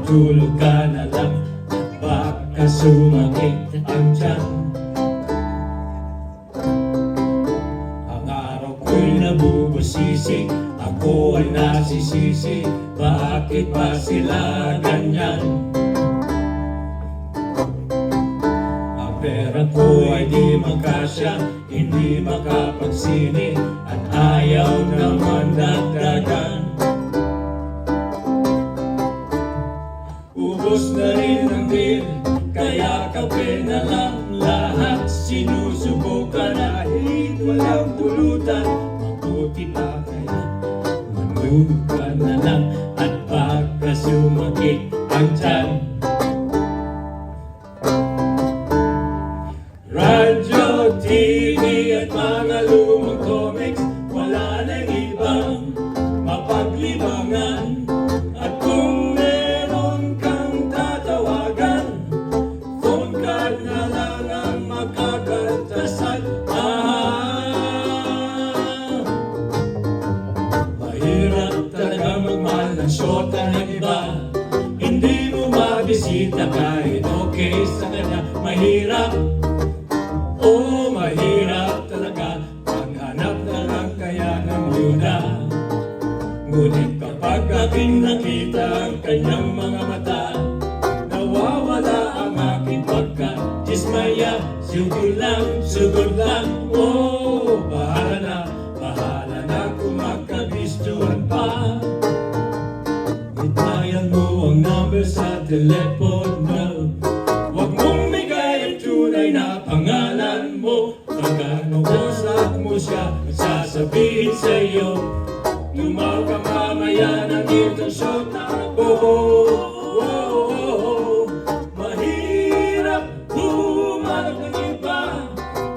Matulog ka na lang, baka sumakit ang tiyan. Ang araw ko'y nabubusisi, ako ay nasisisi, bakit ba sila ganyan? Ang pera ko ay di magkasya, hindi makapagsini, at ayaw naman dagdagan. Ubos na rin ang bill, kaya kape na lang lahat. Sinusubukan kahit walang pulutan, mabuti pa kaya manunod ka na lang, at baka sumakit ang tiyan. Radyo, TV at mga lumang comics, wala nang ibang mapaglibangan. At kung meron kang tatawagan, phone card na lang ang makakaltasan. Mahirap talaga magmahal ng syota ng iba, hindi mo mabisita kahit okay sa kanya. Mahirap, oh mahirap talaga, maghanap na lang kaya ng byuda. Ngunit kapag aking nakita ang kanyang mga mata, nawawala ang aking pagka-dismaya. Sugod lang, oh bahala na kung magkabistuhan pa. Itayan mo ang number sa telepono, huwag mong bigay ang tunay na pangalan mo. Pagka nausap mo siya, sasabihin sa'yo, lumaw ka mamaya ng itong syota ko. Mahirap humanap ng iba,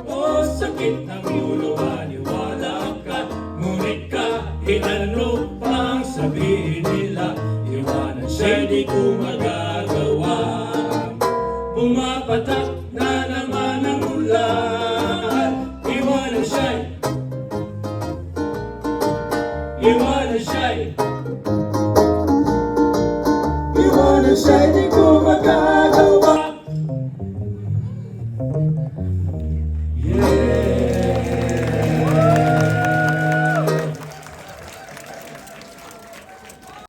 o sakit ng ulo, maniwala ka. Ngunit kahit ano pang sabihin nila, iwanan siya'y di ko magagawa. Pumapatak na naman ang ulan, iwanan siya'y iwanan siya'y di ko